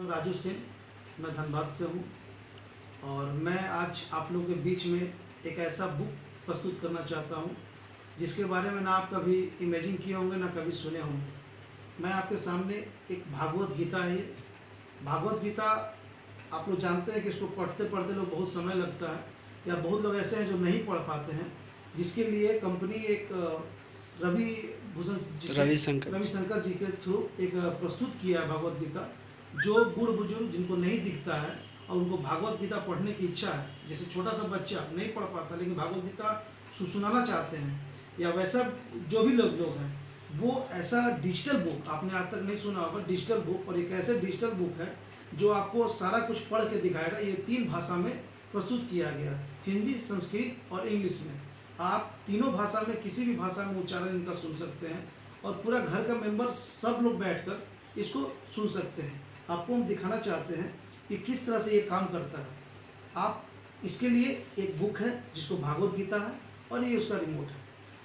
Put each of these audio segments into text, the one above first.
नाम राजू सिंह, मैं धनबाद से हूँ और मैं आज आप लोगों के बीच में एक ऐसा बुक प्रस्तुत करना चाहता हूँ जिसके बारे में ना आप कभी इमेजिन किए होंगे ना कभी सुने होंगे। मैं आपके सामने एक भागवत गीता है। ये भागवत गीता आप लोग जानते हैं कि इसको पढ़ते पढ़ते लोग बहुत समय लगता है, या बहुत लोग ऐसे हैं जो नहीं पढ़ पाते हैं, जिसके लिए कंपनी एक रविशंकर जी के थ्रू एक प्रस्तुत किया है भागवत गीता। जो बूढ़ बुजुर्ग जिनको नहीं दिखता है और उनको भागवत गीता पढ़ने की इच्छा है, जैसे छोटा सा बच्चा नहीं पढ़ पाता लेकिन भागवत गीता सुनाना चाहते हैं, या वैसा जो भी लोग हैं, वो ऐसा डिजिटल बुक आपने आज तक नहीं सुना होगा। डिजिटल बुक, और एक ऐसे डिजिटल बुक है जो आपको सारा कुछ पढ़ के दिखाएगा। ये 3 भाषा में प्रस्तुत किया गया, हिंदी, संस्कृत और इंग्लिश में। आप तीनों भाषा में किसी भी भाषा में उच्चारण इनका सुन सकते हैं और पूरा घर का मेंबर सब लोग बैठकर इसको सुन सकते हैं। आपको हम दिखाना चाहते हैं कि किस तरह से ये काम करता है। आप इसके लिए एक बुक है जिसको भागवत गीता है और ये उसका रिमोट है।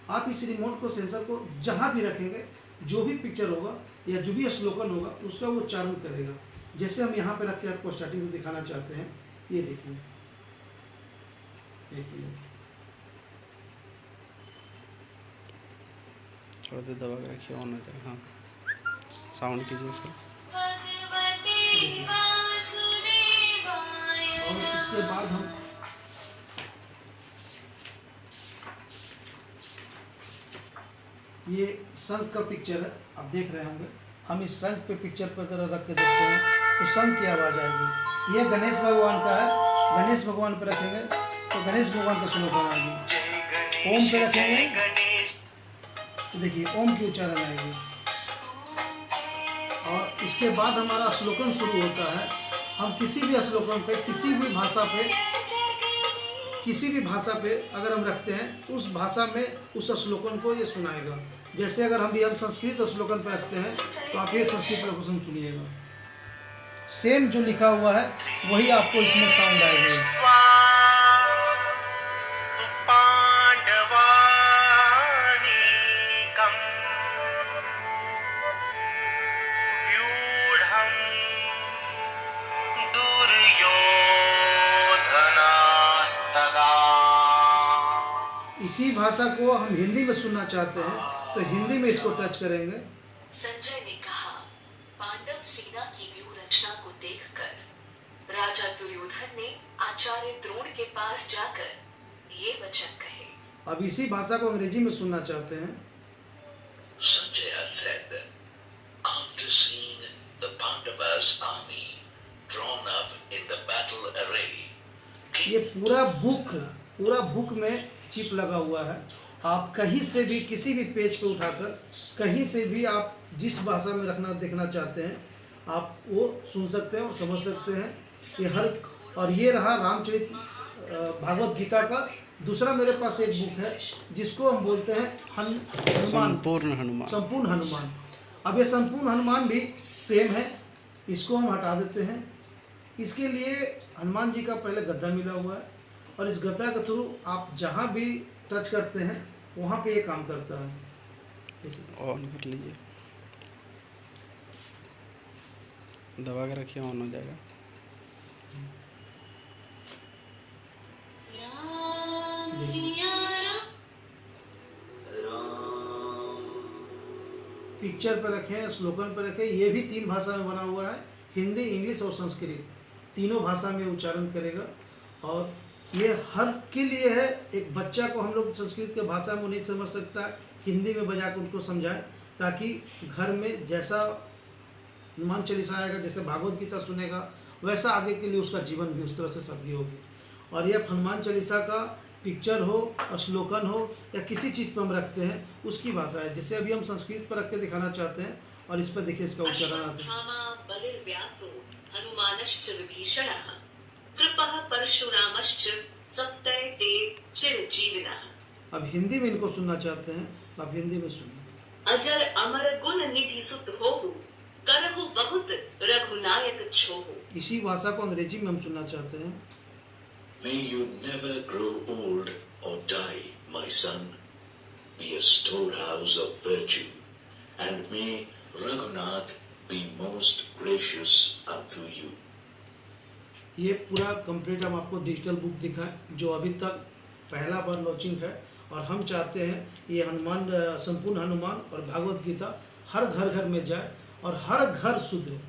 आप इस रिमोट को, सेंसर को जहाँ भी रखेंगे, जो भी पिक्चर होगा या जो भी श्लोकन होगा उसका वो उच्चारण करेगा। जैसे हम यहाँ पे रख के आपको स्टार्टिंग में दिखाना चाहते हैं। ये देखिए, एक मिनट थोड़ा देर दबा के रखिए, ऑन हो जाएगा। हाँ, साउंड कीजिए फिर। और इसके बाद हम ये शंख का पिक्चर है, आप देख रहे होंगे। हम इस शंख पे पिक्चर पर अगर रख के देखते हैं तो शंख की आवाज़ आएगी। ये गणेश भगवान का है। गणेश भगवान पे रखेंगे तो गणेश भगवान का स्लोगन आएगी। ओम पे रखेंगे तो देखिए ओम की उच्चारण आएगी। और इसके बाद हमारा श्लोकन शुरू होता है। हम किसी भी श्लोकन पे, किसी भी भाषा पे अगर हम रखते हैं, उस भाषा में उस श्लोकन को ये सुनाएगा। जैसे अगर हम संस्कृत श्लोकन पे रखते हैं तो आप ये संस्कृत श्लोकन सुनिएगा। सेम जो लिखा हुआ है वही आपको इसमें साउंड आएगा। इसी भाषा को हम हिंदी में सुनना चाहते हैं तो हिंदी में इसको टच करेंगे। संजय ने कहा, पांडव सेना की व्यूह रचना को देखकर राजा दुर्योधन ने आचार्य द्रोण के पास जाकर ये वचन कहे। अब इसी भाषा को अंग्रेजी में सुनना चाहते हैं। Sanjaya said, after seeing the Pandavas' army drawn up in the battle array, ये पूरा बुक में चिप लगा हुआ है। आप कहीं से भी किसी भी पेज पे उठाकर कहीं से भी आप जिस भाषा में रखना देखना चाहते हैं आप वो सुन सकते हैं और समझ सकते हैं। ये और ये रहा रामचरित भागवत गीता का। दूसरा मेरे पास एक बुक है जिसको हम बोलते हैं संपूर्ण हनुमान। अब ये संपूर्ण हनुमान भी सेम है। इसको हम हटा देते हैं। इसके लिए हनुमान जी का पहले गद्दा मिला हुआ है और इस गद्दा के थ्रू आप जहाँ भी टच करते हैं वहाँ पे ये काम करता है। ऑन कर लीजिए, दबा के रखिए, ऑन हो जाएगा। पिक्चर पे रखें, स्लोगन पे रखें। ये भी 3 भाषा में बना हुआ है, हिंदी, इंग्लिश और संस्कृत। तीनों भाषा में उच्चारण करेगा। और ये हर के लिए है। एक बच्चा को हम लोग संस्कृत के भाषा में नहीं समझ सकता, हिंदी में बजा कर उनको समझाएं, ताकि घर में जैसा हनुमान चालीसा आएगा, जैसे भागवत गीता सुनेगा, वैसा आगे के लिए उसका जीवन भी उस तरह से सफल होगी। और ये हनुमान चालीसा का पिक्चर हो, श्लोकन हो, या किसी चीज़ पर हम रखते हैं उसकी भाषा है। जैसे अभी हम संस्कृत पर रख के दिखाना चाहते हैं और इस पर देखिए इसका उच्चारण आता है। कृपः परशुरामश्च सप्तैते चिरजीविनः। अब हिंदी में इनको सुनना चाहते हैं तो आप हिंदी में सुनिए। अजर अमर गुण निधि सुत होहु, करहु बहुत रघुनायक छोहु। इसी भाषा को अंग्रेजी में हम सुनना चाहते हैं। May you never grow old or die, my son. Be a storehouse of virtue, and may Raghunath be most gracious unto you. ये पूरा कंप्लीट हम आपको डिजिटल बुक दिखाएं जो अभी तक पहला बार लॉन्चिंग है। और हम चाहते हैं ये हनुमान संपूर्ण हनुमान और भागवत गीता हर घर घर में जाए और हर घर सुधरे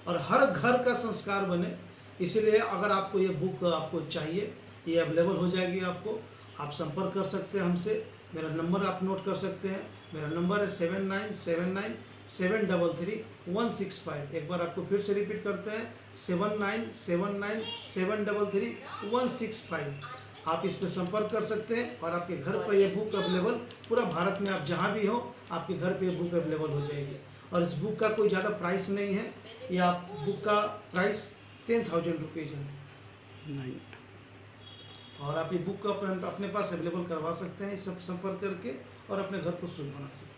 और हर घर का संस्कार बने। इसीलिए अगर आपको ये बुक आपको चाहिए, ये अवेलेबल हो जाएगी आपको। आप संपर्क कर सकते हैं हमसे। मेरा नंबर आप नोट कर सकते हैं। मेरा नंबर है 7979733165। एक बार आपको फिर से रिपीट करते हैं 7979733165। आप इस पर संपर्क कर सकते हैं और आपके घर पर ये बुक अवेलेबल, पूरा भारत में आप जहाँ भी हो आपके घर पे ये बुक अवेलेबल हो जाएगी। और इस बुक का कोई ज़्यादा प्राइस नहीं है। ये आप बुक का प्राइस 10,000 रुपीज़ है। और आप ये बुक को अपने पास अवेलेबल करवा सकते हैं, इस सब संपर्क करके, और अपने घर को शुद्ध बना सकते हैं।